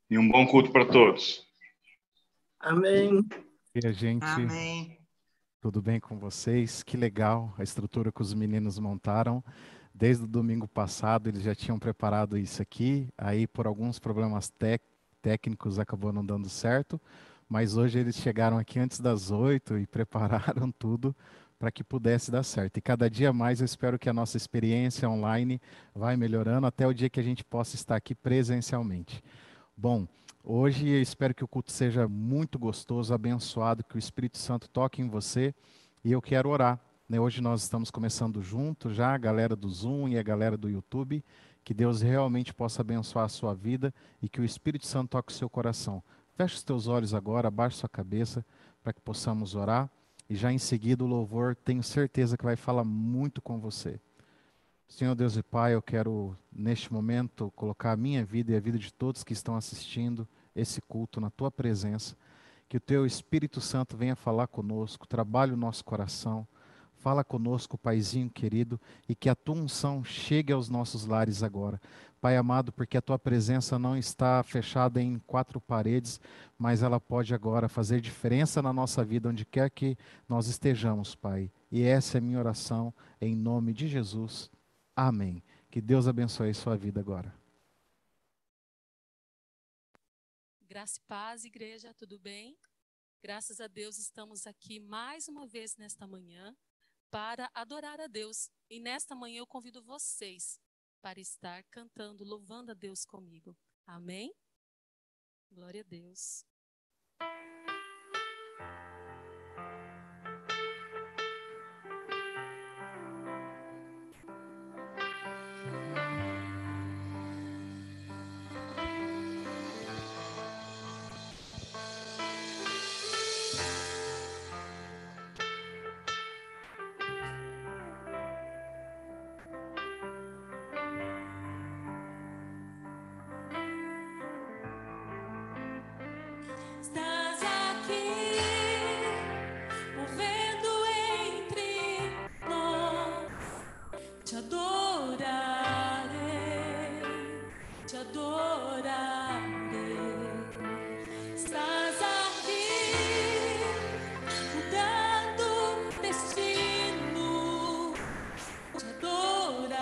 e um bom culto para todos. Amém. E a gente, Amém. tudo bem com vocês? Que legal a estrutura que os meninos montaram. Desde o domingo passado eles já tinham preparado isso aqui, aí por alguns problemas técnicos acabou não dando certo, mas hoje eles chegaram aqui antes das 8 e prepararam tudo para que pudesse dar certo. E cada dia mais eu espero que a nossa experiência online vai melhorando até o dia que a gente possa estar aqui presencialmente. Bom, hoje eu espero que o culto seja muito gostoso, abençoado, que o Espírito Santo toque em você e eu quero orar, né? Hoje nós estamos começando junto já, a galera do Zoom e a galera do YouTube, que Deus realmente possa abençoar a sua vida e que o Espírito Santo toque o seu coração. Feche os teus olhos agora, abaixe sua cabeça para que possamos orar e já em seguida o louvor, tenho certeza que vai falar muito com você. Senhor Deus e Pai, eu quero neste momento colocar a minha vida e a vida de todos que estão assistindo esse culto na Tua presença. Que o Teu Espírito Santo venha falar conosco, trabalhe o nosso coração. Fala conosco, Paizinho querido, e que a Tua unção chegue aos nossos lares agora. Pai amado, porque a Tua presença não está fechada em quatro paredes, mas ela pode agora fazer diferença na nossa vida, onde quer que nós estejamos, Pai. E essa é a minha oração, em nome de Jesus. Amém. Que Deus abençoe a sua vida agora. Graça e paz, igreja, tudo bem? Graças a Deus estamos aqui mais uma vez nesta manhã para adorar a Deus. E nesta manhã eu convido vocês para estar cantando, louvando a Deus comigo. Amém? Glória a Deus. Estás aqui, movendo entre nós. Te adorarei, te adorarei. Estás aqui, mudando destino. Te adorarei,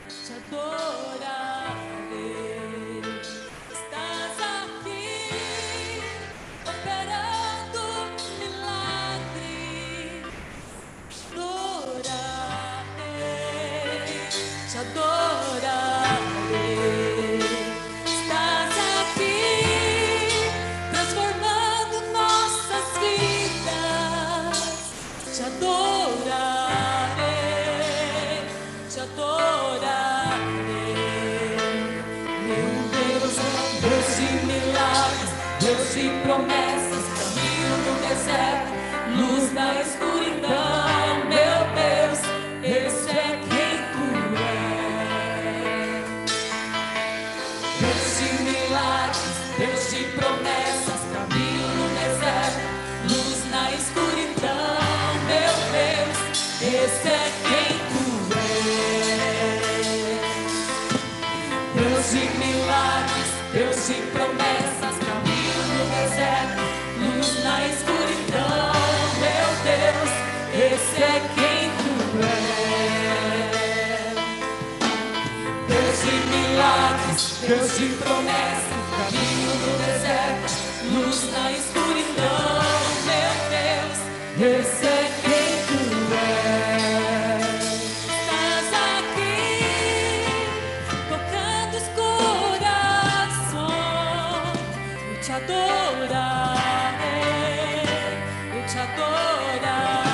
te adorarei. Estás aqui, operando milagres. Te adorarei. Estás aqui, transformando nossas vidas. Te adorarei, te adorarei. Meu Deus, Deus de milagres, Deus de promessas, caminho no deserto, luz na escuridão. Meu Deus, esse é quem tu és. Deus de milagres, Deus de promessas, caminho no deserto, luz na escuridão. Meu Deus, esse é quem tu és. Deus de milagres, Deus de promessas, caminho no deserto, luz na escuridão. Meu Deus, esse é quem tu és. Deus de milagres, Deus de promessas, caminho no deserto, luz na escuridão. Meu Deus, esse é quem tu és. Estás aqui, tocando os corações. Eu te adorarei, eu te adorarei.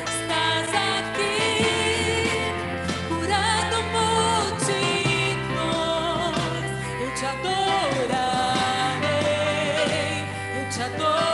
Estás aqui, curando multidões. Eu te adorarei, eu te adorarei.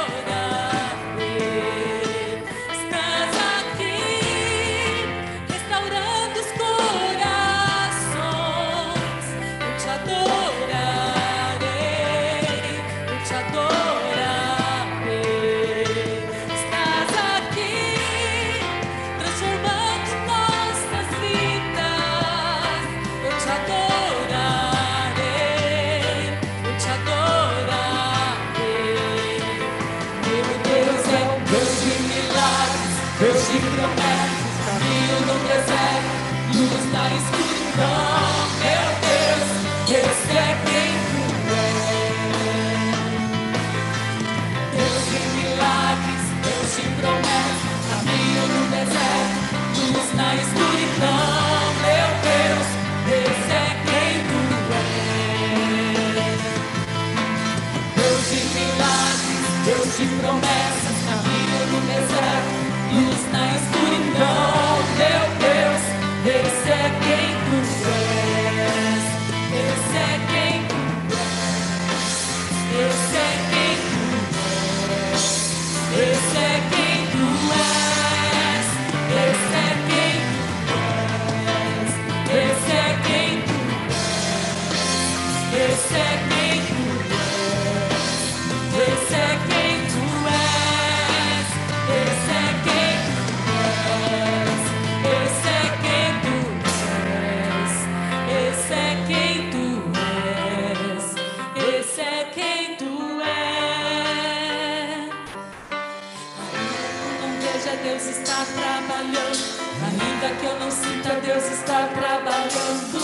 está trabalhando. Ainda que eu não sinta, Deus está trabalhando.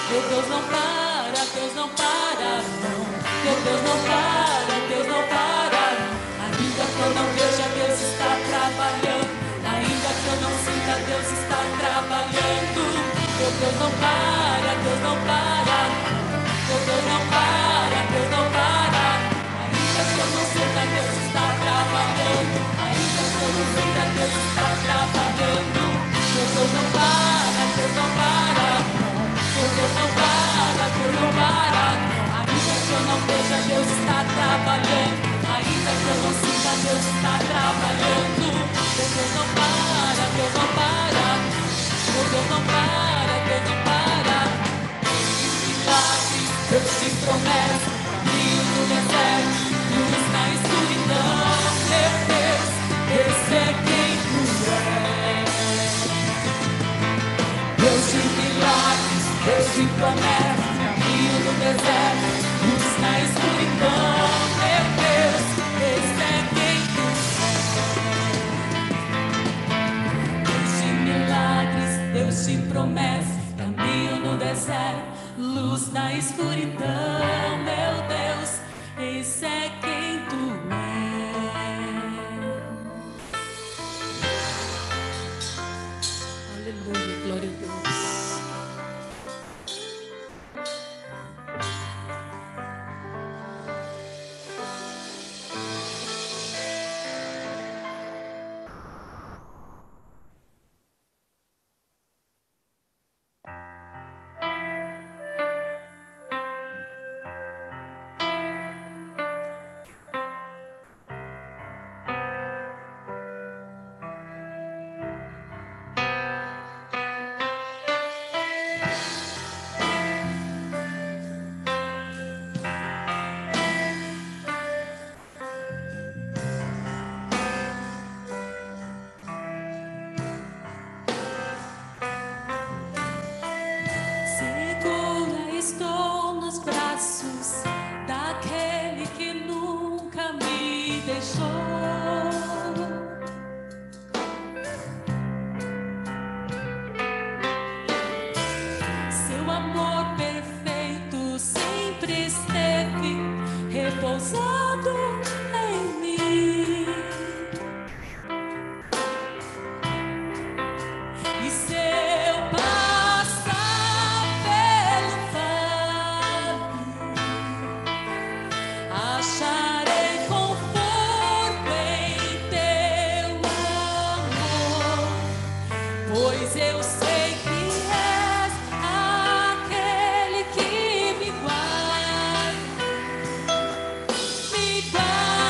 Meu Deus não para, Deus não para, não. Meu Deus não para, Deus não para. Ainda que eu não veja, Deus está trabalhando. Ainda que eu não sinta, Deus está trabalhando. Meu Deus não para, Deus não para. Meu Deus não para, Deus não para. Ainda que eu não sinta, Deus está trabalhando. Ainda que eu não sinta, Deus está trabalhando. Meu Deus não para, Deus não para. Meu Deus não para, Deus não para. Ainda que eu não veja, Deus está trabalhando. Ainda que eu não sinta, Deus está trabalhando. Meu Deus não para, Deus não para. Meu Deus não para, Deus não para. Milagres, Deus te promete. Caminho no deserto, luz na escuridão. Meu Deus, esse é quem tu és. Deus de milagres, Deus de promessas, caminho no deserto, luz na escuridão. Meu Deus, esse é quem tu és. Deus de milagres, Deus de promessas, caminho no deserto, luz na escuridão. Meu Deus, esse é quem tu és. Aleluia, glória a Deus. Segura estou nos braços daquele que nunca me deixou. Seu amor perfeito sempre esteve repousado em mim. E se eu passar pelo vale, acharei conforto em teu amor, pois eu sei que és aquele que me guarda, me guarda.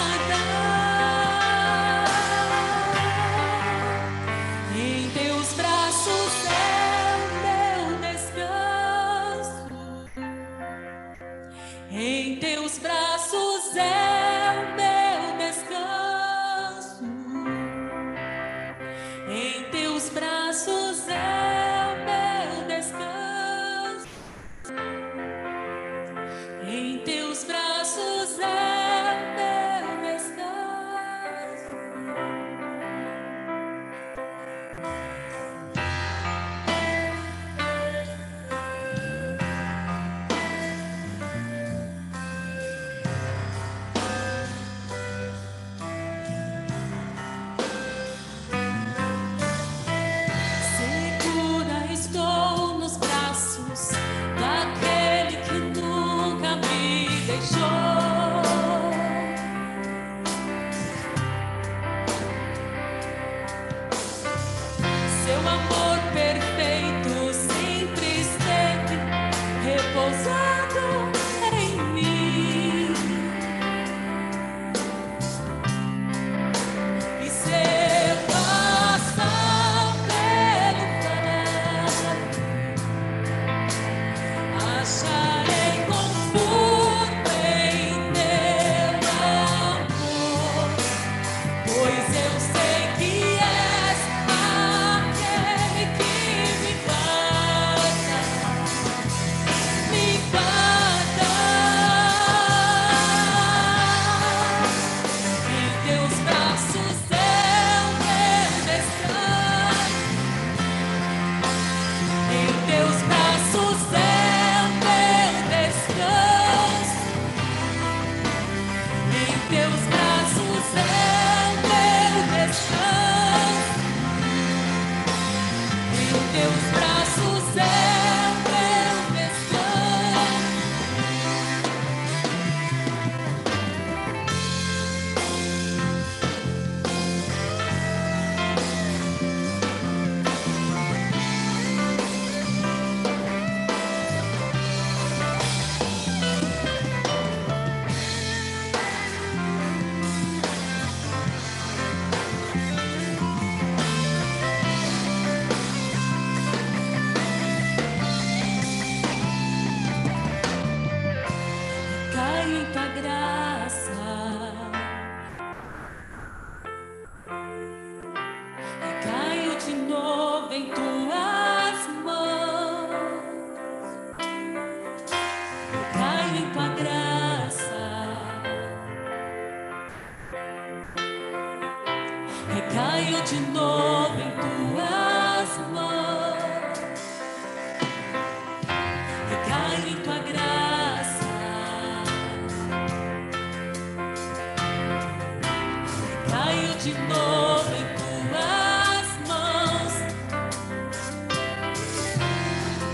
de novo em tuas mãos.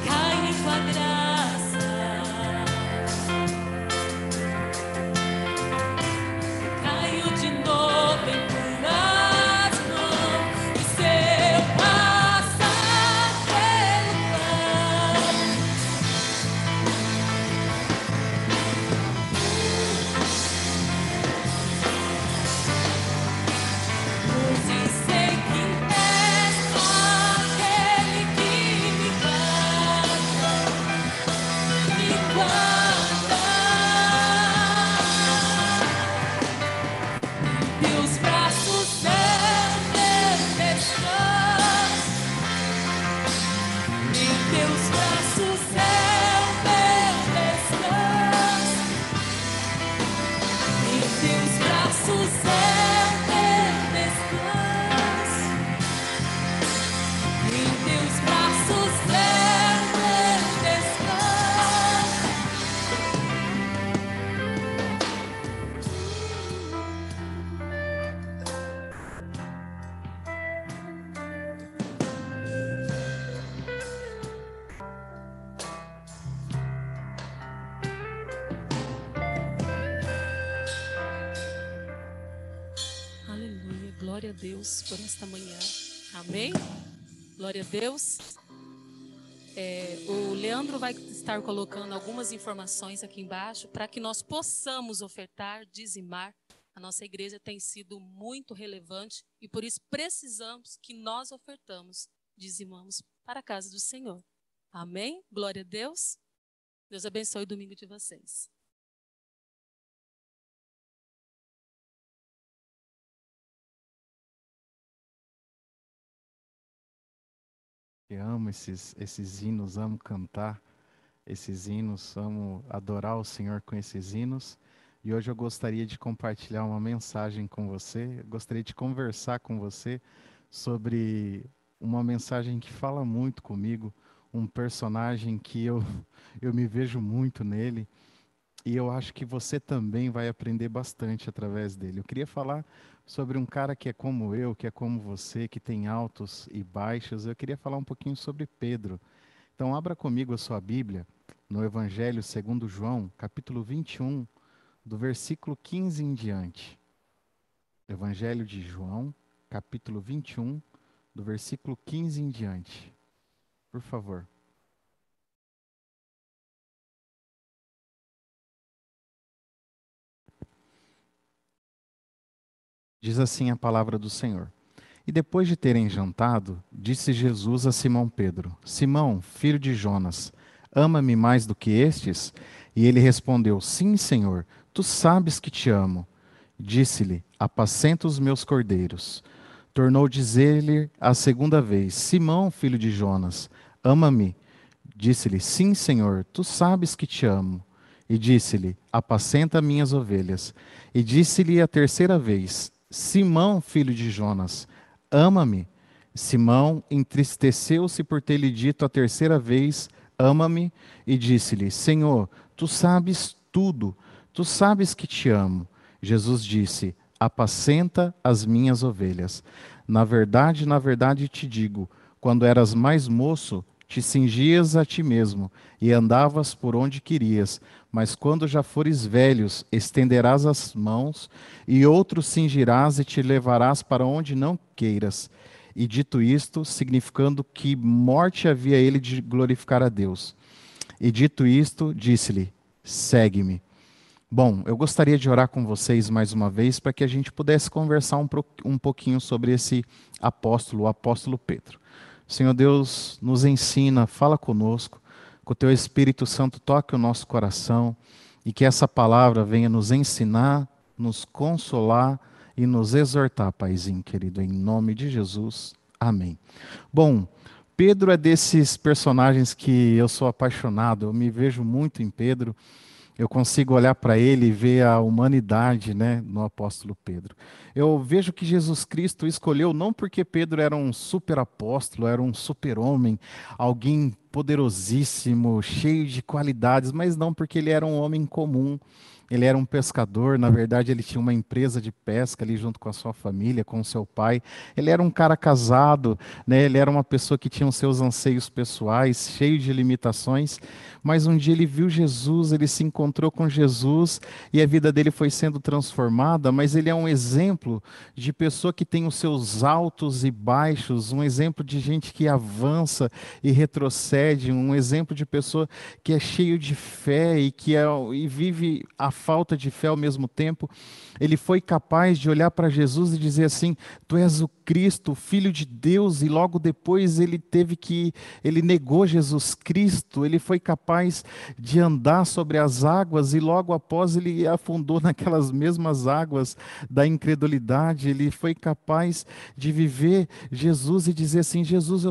Caio em tua graça. Caio de novo em tuas mãos. E se eu passar pelo vale, pois sei que és aquele que me guarda, me guarda. Teus braços são meu descanso. Em teus braços são meu descanso. Em teus braços é meu descanso. Em teus braços é meu descanso. Aleluia, glória a Deus por esta manhã. Amém? Glória a Deus. O Leandro vai estar colocando algumas informações aqui embaixo para que nós possamos ofertar, dizimar. A nossa igreja tem sido muito relevante e por isso precisamos que nós ofertamos, dizimamos para a casa do Senhor. Amém? Glória a Deus. Deus abençoe o domingo de vocês. Eu amo esses hinos, amo cantar esses hinos, amo adorar o Senhor com esses hinos. E hoje eu gostaria de compartilhar uma mensagem com você, eu gostaria de conversar com você sobre uma mensagem que fala muito comigo, um personagem que eu me vejo muito nele, e eu acho que você também vai aprender bastante através dele. Eu queria falar sobre um cara que é como eu, que é como você, que tem altos e baixos. Eu queria falar um pouquinho sobre Pedro. Então, abra comigo a sua Bíblia no Evangelho segundo João, capítulo 21, do versículo 15 em diante. Evangelho de João, capítulo 21, do versículo 15 em diante. Por favor. Diz assim a palavra do Senhor. E depois de terem jantado, disse Jesus a Simão Pedro: Simão, filho de Jonas, ama-me mais do que estes? E ele respondeu: Sim, Senhor, tu sabes que te amo. Disse-lhe: Apacenta os meus cordeiros. Tornou dizer-lhe a segunda vez: Simão, filho de Jonas, ama-me? Disse-lhe: Sim, Senhor, tu sabes que te amo. E disse-lhe: Apacenta minhas ovelhas. E disse-lhe a terceira vez: Simão, filho de Jonas, ama-me? Simão entristeceu-se por ter lhe dito a terceira vez: Ama-me? E disse-lhe: Senhor, tu sabes tudo, tu sabes que te amo. Jesus disse: Apacenta as minhas ovelhas. Na verdade te digo, quando eras mais moço, te cingias a ti mesmo e andavas por onde querias, mas quando já fores velhos, estenderás as mãos e outro cingirás e te levarás para onde não queiras. E dito isto, significando que morte havia ele de glorificar a Deus. E dito isto, disse-lhe: segue-me. Bom, eu gostaria de orar com vocês mais uma vez para que a gente pudesse conversar um pouquinho sobre esse apóstolo, o apóstolo Pedro. Senhor Deus, nos ensina, fala conosco, que o Teu Espírito Santo toque o nosso coração e que essa palavra venha nos ensinar, nos consolar e nos exortar, Paizinho querido, em nome de Jesus. Amém. Bom, Pedro é desses personagens que eu sou apaixonado, eu me vejo muito em Pedro. Eu consigo olhar para ele e ver a humanidade, né, no apóstolo Pedro. Eu vejo que Jesus Cristo escolheu não porque Pedro era um super apóstolo, era um super homem, alguém poderosíssimo, cheio de qualidades, mas não porque ele era um homem comum. Ele era um pescador, na verdade ele tinha uma empresa de pesca ali junto com a sua família, com o seu pai. Ele era um cara casado, né? Ele era uma pessoa que tinha os seus anseios pessoais, cheio de limitações, mas um dia ele viu Jesus, ele se encontrou com Jesus e a vida dele foi sendo transformada, mas ele é um exemplo de pessoa que tem os seus altos e baixos, um exemplo de gente que avança e retrocede, um exemplo de pessoa que é cheio de fé e vive a falta de fé ao mesmo tempo. Ele foi capaz de olhar para Jesus e dizer assim: tu és o Cristo, o Filho de Deus, e logo depois ele negou Jesus Cristo. Ele foi capaz de andar sobre as águas e logo após ele afundou naquelas mesmas águas da incredulidade. Ele foi capaz de viver Jesus e dizer assim: Jesus,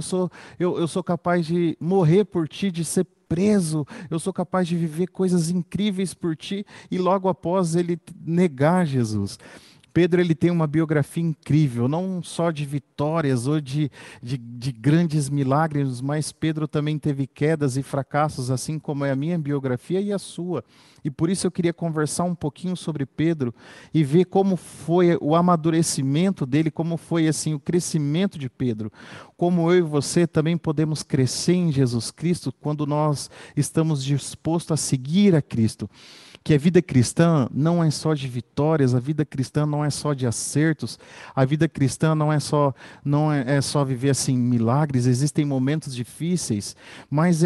eu sou capaz de morrer por ti, de ser preso, eu sou capaz de viver coisas incríveis por ti, e logo após ele negar Jesus. Pedro, ele tem uma biografia incrível, não só de vitórias ou de grandes milagres, mas Pedro também teve quedas e fracassos, assim como é a minha biografia e a sua. E por isso eu queria conversar um pouquinho sobre Pedro e ver como foi o amadurecimento dele, como foi assim o crescimento de Pedro. Como eu e você também podemos crescer em Jesus Cristo quando nós estamos dispostos a seguir a Cristo. Que a vida cristã não é só de vitórias, a vida cristã não é só de acertos, a vida cristã não é só viver assim milagres, existem momentos difíceis, mas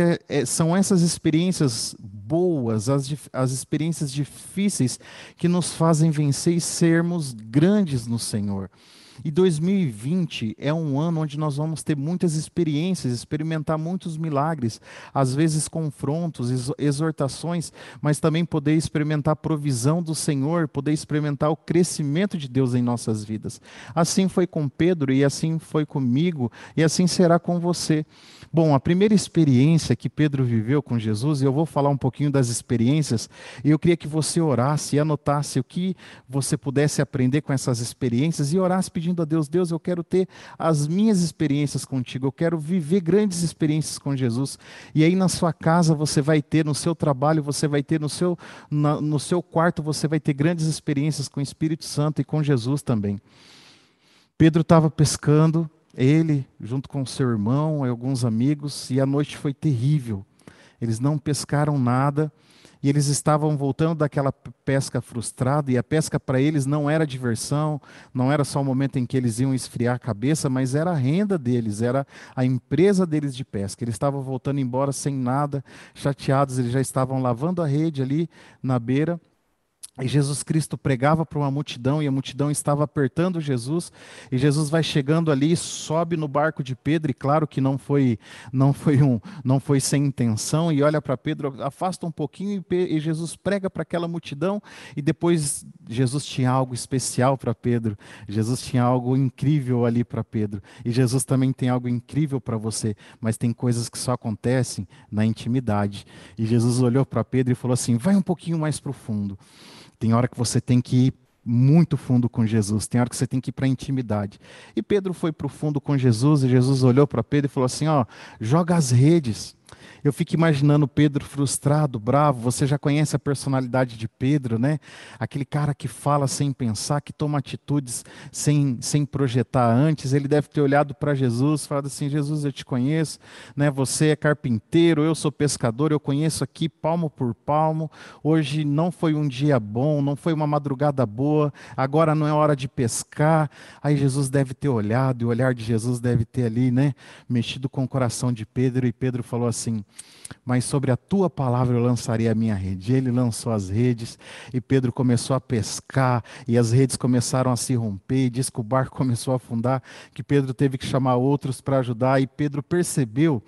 são essas experiências boas, as experiências difíceis que nos fazem vencer e sermos grandes no Senhor. E 2020 é um ano onde nós vamos ter muitas experiências, experimentar muitos milagres, às vezes confrontos, exortações, mas também poder experimentar a provisão do Senhor, poder experimentar o crescimento de Deus em nossas vidas. Assim foi com Pedro e assim foi comigo e assim será com você. Bom, a primeira experiência que Pedro viveu com Jesus, e eu vou falar um pouquinho das experiências, e eu queria que você orasse e anotasse o que você pudesse aprender com essas experiências e orasse pedindo a Deus: Deus, eu quero ter as minhas experiências contigo, eu quero viver grandes experiências com Jesus. E aí na sua casa você vai ter, no seu trabalho você vai ter, no seu quarto você vai ter grandes experiências com o Espírito Santo e com Jesus também. Pedro estava pescando, ele junto com seu irmão e alguns amigos, e a noite foi terrível. Eles não pescaram nada. E eles estavam voltando daquela pesca frustrada, e a pesca para eles não era diversão, não era só o momento em que eles iam esfriar a cabeça, mas era a renda deles, era a empresa deles de pesca. Eles estavam voltando embora sem nada, chateados, eles já estavam lavando a rede ali na beira. E Jesus Cristo pregava para uma multidão, e a multidão estava apertando Jesus, e Jesus vai chegando ali, sobe no barco de Pedro, e claro que não foi sem intenção, e olha para Pedro, afasta um pouquinho, e Jesus prega para aquela multidão, e depois Jesus tinha algo especial para Pedro, Jesus tinha algo incrível ali para Pedro, e Jesus também tem algo incrível para você, mas tem coisas que só acontecem na intimidade. E Jesus olhou para Pedro e falou assim: vai um pouquinho mais para o fundo. Tem hora que você tem que ir muito fundo com Jesus, tem hora que você tem que ir para a intimidade. E Pedro foi para o fundo com Jesus, e Jesus olhou para Pedro e falou assim: ó, joga as redes. Eu fico imaginando Pedro frustrado, bravo. Você já conhece a personalidade de Pedro, né? Aquele cara que fala sem pensar, que toma atitudes sem projetar antes. Ele deve ter olhado para Jesus, falado assim: Jesus, eu te conheço, né? Você é carpinteiro, eu sou pescador, eu conheço aqui palmo por palmo. Hoje não foi um dia bom, não foi uma madrugada boa, agora não é hora de pescar. Aí Jesus deve ter olhado, e o olhar de Jesus deve ter ali, né, mexido com o coração de Pedro, e Pedro falou assim: mas sobre a tua palavra eu lançarei a minha rede. Ele lançou as redes, e Pedro começou a pescar, e as redes começaram a se romper, e diz que o barco começou a afundar, que Pedro teve que chamar outros para ajudar, e Pedro percebeu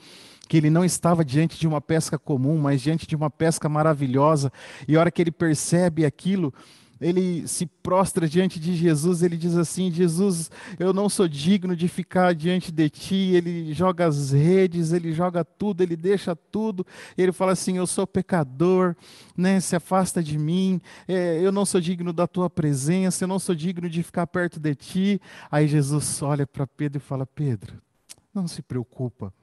que ele não estava diante de uma pesca comum, mas diante de uma pesca maravilhosa. E a hora que ele percebe aquilo, ele se prostra diante de Jesus, ele diz assim: Jesus, eu não sou digno de ficar diante de ti. Ele joga as redes, ele joga tudo, ele deixa tudo, ele fala assim: eu sou pecador, né? Se afasta de mim, eu não sou digno da tua presença, eu não sou digno de ficar perto de ti. Aí Jesus olha para Pedro e fala: Pedro, não se preocupa,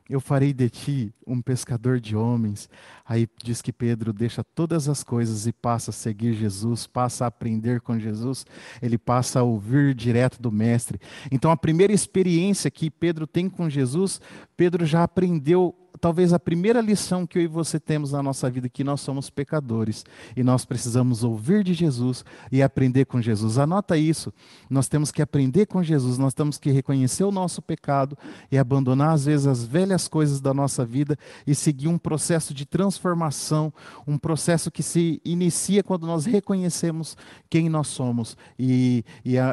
eu farei de ti um pescador de homens. Aí diz que Pedro deixa todas as coisas e passa a seguir Jesus, passa a aprender com Jesus, ele passa a ouvir direto do Mestre. Então a primeira experiência que Pedro tem com Jesus, Pedro já aprendeu talvez a primeira lição que eu e você temos na nossa vida, que nós somos pecadores e nós precisamos ouvir de Jesus e aprender com Jesus. Anota isso, nós temos que aprender com Jesus, nós temos que reconhecer o nosso pecado e abandonar às vezes as velhas coisas da nossa vida e seguir um processo de transformação, um processo que se inicia quando nós reconhecemos quem nós somos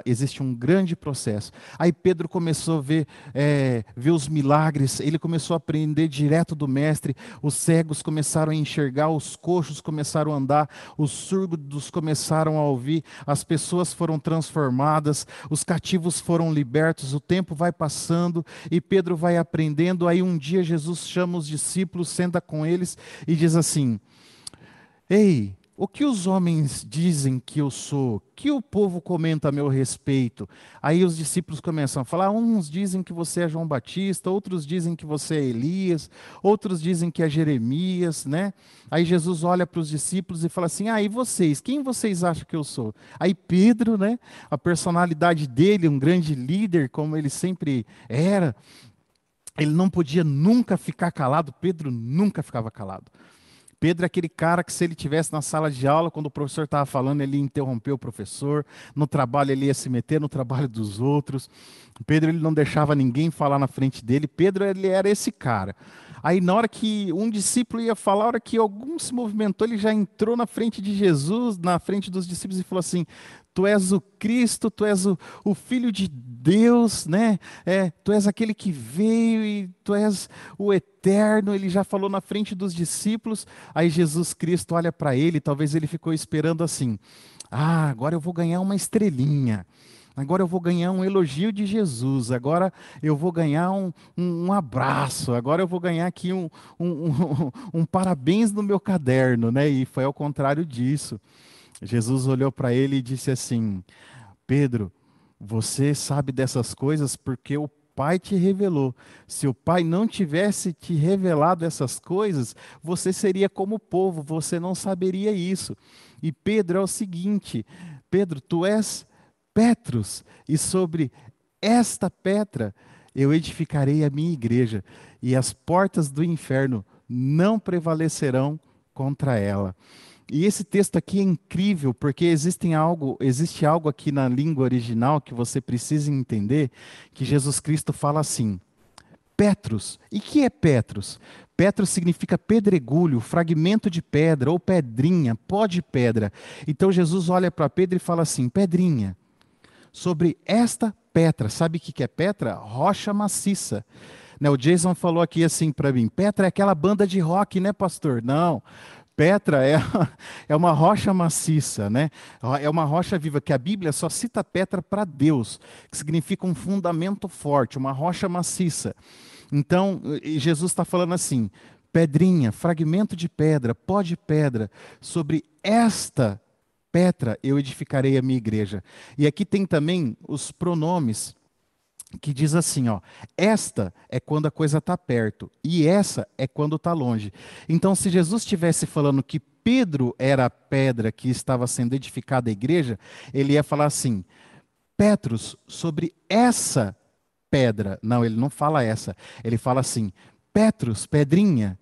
existe um grande processo. Aí Pedro começou a ver os milagres, ele começou a aprender direto do Mestre, os cegos começaram a enxergar, os coxos começaram a andar, os surdos começaram a ouvir, as pessoas foram transformadas, os cativos foram libertos, o tempo vai passando e Pedro vai aprendendo. Aí um dia Jesus chama os discípulos, senta com eles e diz assim: ei, o que os homens dizem que eu sou? Que o povo comenta a meu respeito? Aí os discípulos começam a falar, uns dizem que você é João Batista, outros dizem que você é Elias, outros dizem que é Jeremias, né? Aí Jesus olha para os discípulos e fala assim, e vocês? Quem vocês acham que eu sou? Aí Pedro, né? A personalidade dele, um grande líder, como ele sempre era, ele não podia nunca ficar calado, Pedro nunca ficava calado. Pedro é aquele cara que se ele estivesse na sala de aula, quando o professor estava falando, ele ia interromper o professor, no trabalho ele ia se meter no trabalho dos outros. Pedro ele não deixava ninguém falar na frente dele, Pedro ele era esse cara. Aí na hora que um discípulo ia falar, a hora que algum se movimentou, ele já entrou na frente de Jesus, na frente dos discípulos e falou assim, tu és o Cristo, tu és o Filho de Deus, né? Tu és aquele que veio e tu és o eterno. Ele já falou na frente dos discípulos. Aí Jesus Cristo olha para ele, talvez ele ficou esperando assim, agora eu vou ganhar uma estrelinha. Agora eu vou ganhar um elogio de Jesus, agora eu vou ganhar um abraço, agora eu vou ganhar aqui um parabéns no meu caderno, né? E foi ao contrário disso. Jesus olhou para ele e disse assim, Pedro, você sabe dessas coisas porque o Pai te revelou. Se o Pai não tivesse te revelado essas coisas, você seria como o povo, você não saberia isso. E Pedro é o seguinte, Pedro, tu és Petros, e sobre esta pedra eu edificarei a minha igreja, e as portas do inferno não prevalecerão contra ela. E esse texto aqui é incrível, porque existe algo aqui na língua original que você precisa entender, que Jesus Cristo fala assim, Petros. E o que é Petros? Petros significa pedregulho, fragmento de pedra, ou pedrinha, pó de pedra. Então Jesus olha para Pedro e fala assim, pedrinha, sobre esta pedra, sabe o que é pedra? Rocha maciça. O Jason falou aqui assim para mim, Petra é aquela banda de rock, né, pastor? Não, Petra é uma rocha maciça, né? É uma rocha viva, que a Bíblia só cita Petra para Deus, que significa um fundamento forte, uma rocha maciça. Então, Jesus está falando assim, pedrinha, fragmento de pedra, pó de pedra, sobre esta Petra eu edificarei a minha igreja. E aqui tem também os pronomes, que diz assim, esta é quando a coisa está perto, e essa é quando está longe. Então, se Jesus estivesse falando que Pedro era a pedra que estava sendo edificada a igreja, ele ia falar assim, Petros, sobre essa pedra. Não, ele não fala essa, ele fala assim, Petros, pedrinha,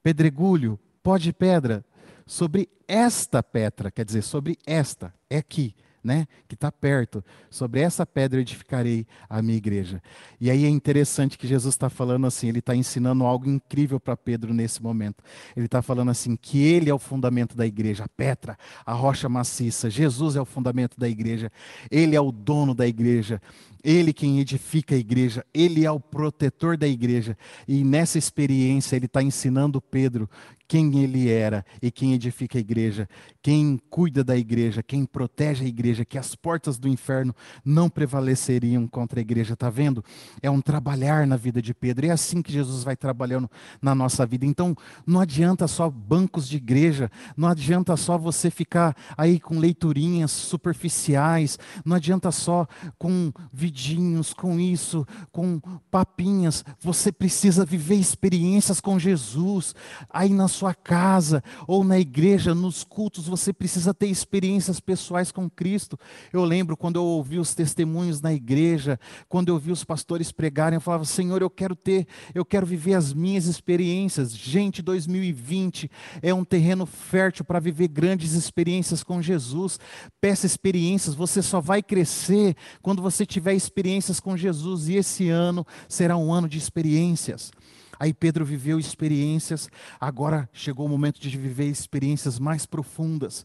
pedregulho, pó de pedra, sobre esta pedra, quer dizer, sobre esta, é aqui, né, que está perto, sobre essa pedra edificarei a minha igreja. E aí é interessante que Jesus está falando assim, ele está ensinando algo incrível para Pedro nesse momento. Ele está falando assim, que ele é o fundamento da igreja, a pedra, a rocha maciça, Jesus é o fundamento da igreja, ele é o dono da igreja, ele quem edifica a igreja, ele é o protetor da igreja. E nessa experiência ele está ensinando Pedro quem ele era e quem edifica a igreja, quem cuida da igreja, quem protege a igreja, que as portas do inferno não prevaleceriam contra a igreja. Está vendo? É um trabalhar na vida de Pedro. É assim que Jesus vai trabalhando na nossa vida. Então, não adianta só bancos de igreja, não adianta só você ficar aí com leiturinhas superficiais, não adianta só com vidinhos, com isso, com papinhas. Você precisa viver experiências com Jesus, aí na sua casa, ou na igreja, nos cultos, você precisa ter experiências pessoais com Cristo. Eu lembro quando eu ouvi os testemunhos na igreja, quando eu vi os pastores pregarem, eu falava, Senhor, eu quero viver as minhas experiências. Gente, 2020 é um terreno fértil para viver grandes experiências com Jesus. Peça experiências, você só vai crescer quando você tiver experiências com Jesus, e esse ano será um ano de experiências. Aí Pedro viveu experiências, agora chegou o momento de viver experiências mais profundas,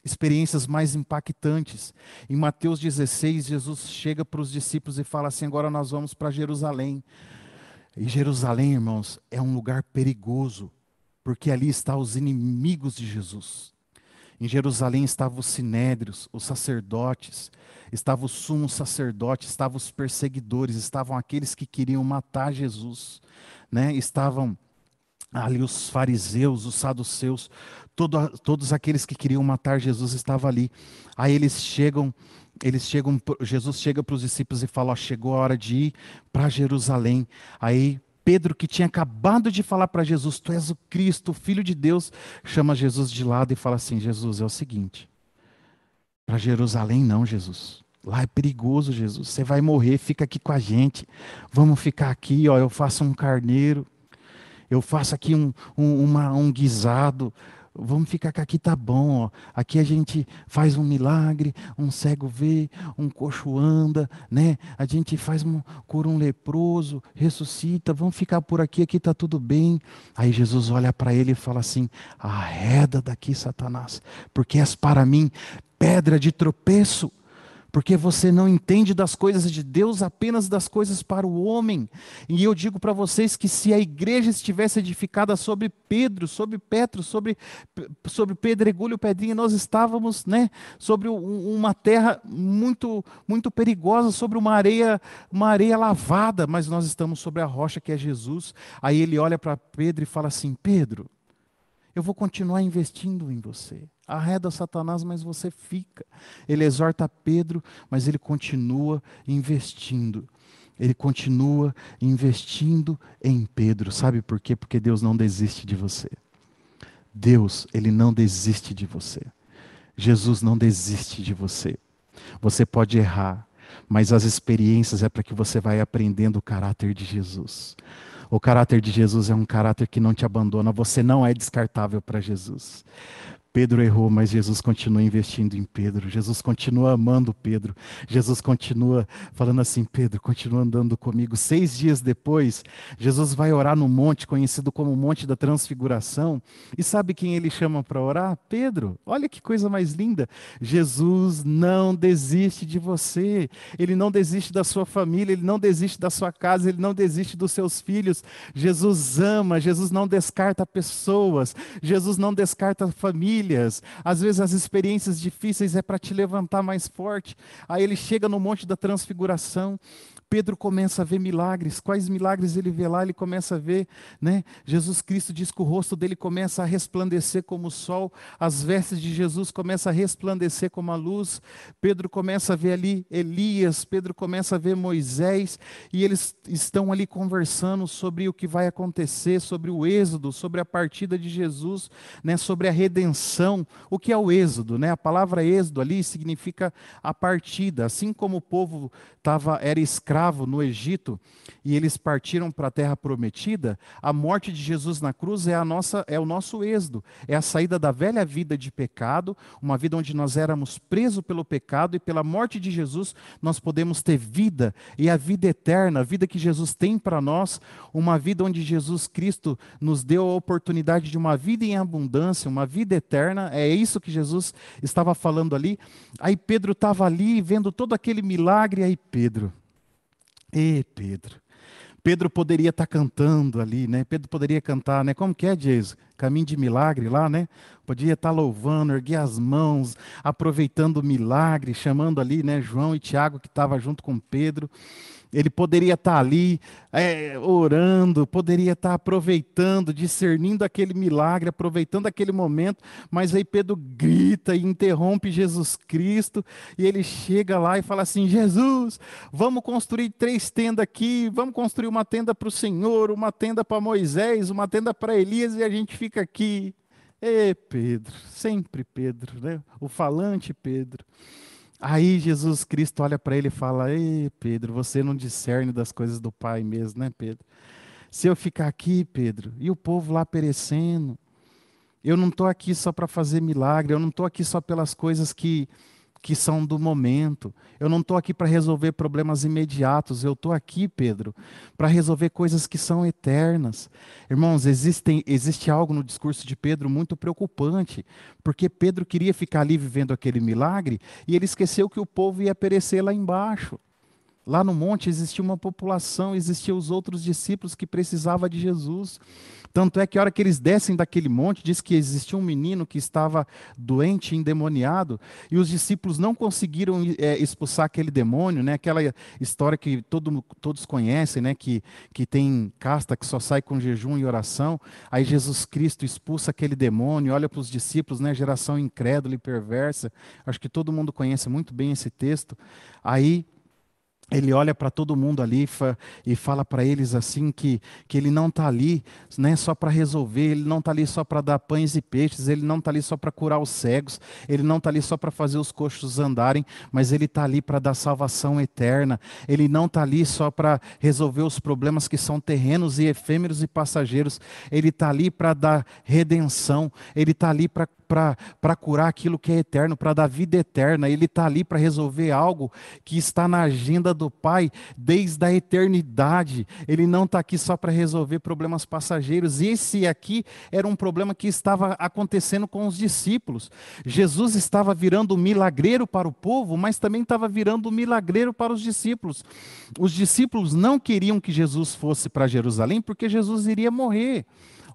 experiências mais impactantes. Em Mateus 16, Jesus chega para os discípulos e fala assim, agora nós vamos para Jerusalém. E Jerusalém, irmãos, é um lugar perigoso, porque ali estão os inimigos de Jesus. Em Jerusalém estavam os sinédrios, os sacerdotes, estava o sumo sacerdote, estavam os perseguidores, estavam aqueles que queriam matar Jesus, né? Estavam ali os fariseus, os saduceus, todos aqueles que queriam matar Jesus estavam ali. Aí Jesus chega para os discípulos e fala, ó, chegou a hora de ir para Jerusalém. Aí Pedro, que tinha acabado de falar para Jesus, tu és o Cristo, o Filho de Deus, chama Jesus de lado e fala assim, Jesus, é o seguinte, para Jerusalém não, Jesus. Lá é perigoso, Jesus. Você vai morrer, fica aqui com a gente. Vamos ficar aqui, ó, eu faço um carneiro, eu faço aqui um guisado. Vamos ficar aqui, tá bom, ó. Aqui a gente faz um milagre, um cego vê, um coxo anda, né? A gente cura um leproso, ressuscita, vamos ficar por aqui, aqui tá tudo bem. Aí Jesus olha para ele e fala assim, arreda daqui, Satanás, porque és para mim pedra de tropeço, porque você não entende das coisas de Deus, apenas das coisas para o homem. E eu digo para vocês que se a igreja estivesse edificada sobre Pedro, sobre Petro, sobre pedregulho, pedrinha, nós estávamos, né, sobre uma terra muito, muito perigosa, sobre uma areia lavada, mas nós estamos sobre a rocha que é Jesus. Aí ele olha para Pedro e fala assim, Pedro, eu vou continuar investindo em você. Arreda Satanás, mas você fica. Ele exorta Pedro, mas ele continua investindo. Ele continua investindo em Pedro. Sabe por quê? Porque Deus não desiste de você. Deus, Ele não desiste de você. Jesus não desiste de você. Você pode errar, mas as experiências é para que você vai aprendendo o caráter de Jesus. O caráter de Jesus é um caráter que não te abandona. Você não é descartável para Jesus. Pedro errou, mas Jesus continua investindo em Pedro. Jesus continua amando Pedro. Jesus continua falando assim, Pedro, continua andando comigo. 6 dias depois, Jesus vai orar no monte, conhecido como Monte da Transfiguração. E sabe quem ele chama para orar? Pedro. Olha que coisa mais linda. Jesus não desiste de você. Ele não desiste da sua família. Ele não desiste da sua casa. Ele não desiste dos seus filhos. Jesus ama. Jesus não descarta pessoas. Jesus não descarta família. Às vezes as experiências difíceis é para te levantar mais forte. Aí ele chega no Monte da Transfiguração, Pedro começa a ver milagres. Quais milagres ele vê lá? Ele começa a ver, né? Jesus Cristo diz que o rosto dele começa a resplandecer como o sol, as vestes de Jesus começam a resplandecer como a luz. Pedro começa a ver ali Elias, Pedro começa a ver Moisés, e eles estão ali conversando sobre o que vai acontecer, sobre o êxodo, sobre a partida de Jesus, né? Sobre a redenção. O que é o êxodo, né? A palavra êxodo ali significa a partida. Assim como o povo era escravo no Egito e eles partiram para a terra prometida, a morte de Jesus na cruz é o nosso êxodo, é a saída da velha vida de pecado, uma vida onde nós éramos presos pelo pecado, e pela morte de Jesus nós podemos ter vida, e a vida eterna, a vida que Jesus tem para nós, uma vida onde Jesus Cristo nos deu a oportunidade de uma vida em abundância, uma vida eterna. É isso que Jesus estava falando ali. Aí Pedro estava ali vendo todo aquele milagre, aí Pedro, Pedro poderia estar cantando ali, né? Pedro poderia cantar, né? Como que é, Jesus? Caminho de milagre lá, né? Podia estar louvando, erguer as mãos, aproveitando o milagre, chamando ali, né? João e Tiago que estavam junto com Pedro. Ele poderia estar ali orando, poderia estar aproveitando, discernindo aquele milagre, aproveitando aquele momento, mas aí Pedro grita e interrompe Jesus Cristo, e ele chega lá e fala assim: Jesus, vamos construir 3 tendas aqui, vamos construir uma tenda para o Senhor, uma tenda para Moisés, uma tenda para Elias, e a gente fica aqui. Pedro, sempre Pedro, né? O falante Pedro. Aí Jesus Cristo olha para ele e fala: ei, Pedro, você não discerne das coisas do Pai mesmo, né, Pedro? Se eu ficar aqui, Pedro, e o povo lá perecendo, eu não estou aqui só para fazer milagre, eu não estou aqui só pelas coisas que são do momento, eu não estou aqui para resolver problemas imediatos, eu estou aqui, Pedro, para resolver coisas que são eternas. Irmãos, existe algo no discurso de Pedro muito preocupante, porque Pedro queria ficar ali vivendo aquele milagre, e ele esqueceu que o povo ia perecer lá embaixo. Lá no monte existia uma população, existiam os outros discípulos que precisavam de Jesus. Tanto é que a hora que eles descem daquele monte, diz que existia um menino que estava doente, endemoniado, e os discípulos não conseguiram expulsar aquele demônio, né? Aquela história que todos conhecem, né? Que tem casta que só sai com jejum e oração. Aí Jesus Cristo expulsa aquele demônio, olha para os discípulos, né? Geração incrédula e perversa. Acho que todo mundo conhece muito bem esse texto. Aí ele olha para todo mundo ali e fala para eles assim que ele não está ali, né, só para resolver, ele não está ali só para dar pães e peixes, ele não está ali só para curar os cegos, ele não está ali só para fazer os coxos andarem, mas ele está ali para dar salvação eterna, ele não está ali só para resolver os problemas que são terrenos e efêmeros e passageiros, ele está ali para dar redenção, ele está ali para curar aquilo que é eterno, para dar vida eterna, ele está ali para resolver algo que está na agenda do Pai desde a eternidade. Ele não está aqui só para resolver problemas passageiros. Esse aqui era um problema que estava acontecendo com os discípulos. Jesus estava virando um milagreiro para o povo, mas também estava virando um milagreiro para os discípulos. Os discípulos não queriam que Jesus fosse para Jerusalém porque Jesus iria morrer.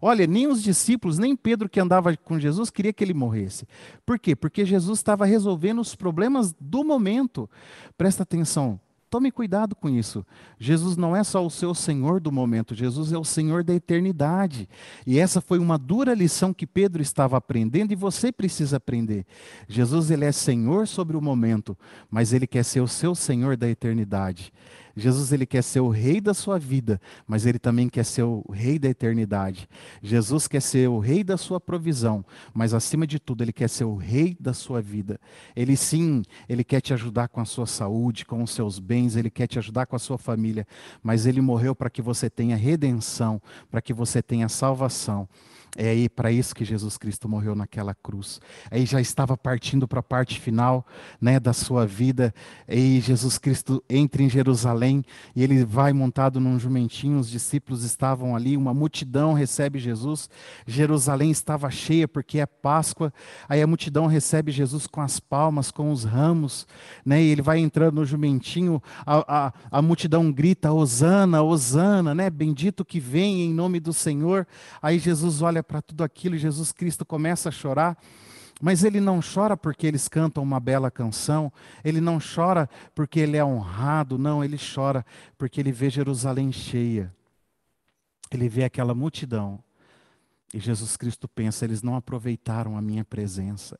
Olha, nem os discípulos, nem Pedro que andava com Jesus queria que ele morresse. Por quê? Porque Jesus estava resolvendo os problemas do momento. Presta atenção, tome cuidado com isso. Jesus não é só o seu Senhor do momento, Jesus é o Senhor da eternidade. E essa foi uma dura lição que Pedro estava aprendendo e você precisa aprender. Jesus, ele é Senhor sobre o momento, mas ele quer ser o seu Senhor da eternidade. Jesus, ele quer ser o rei da sua vida, mas ele também quer ser o rei da eternidade. Jesus quer ser o rei da sua provisão, mas acima de tudo, ele quer ser o rei da sua vida. Ele sim, ele quer te ajudar com a sua saúde, com os seus bens, ele quer te ajudar com a sua família, mas ele morreu para que você tenha redenção, para que você tenha salvação. É aí para isso que Jesus Cristo morreu naquela cruz. Aí já estava partindo para a parte final, né, da sua vida. E Jesus Cristo entra em Jerusalém e ele vai montado num jumentinho. Os discípulos estavam ali, uma multidão recebe Jesus. Jerusalém estava cheia porque é Páscoa. Aí a multidão recebe Jesus com as palmas, com os ramos, né, e ele vai entrando no jumentinho. A multidão grita: Hosana, Hosana, né, bendito que vem em nome do Senhor. Aí Jesus olha para tudo aquilo e Jesus Cristo começa a chorar, mas ele não chora porque eles cantam uma bela canção, ele não chora porque ele é honrado, não, ele chora porque ele vê Jerusalém cheia, ele vê aquela multidão, e Jesus Cristo pensa: eles não aproveitaram a minha presença,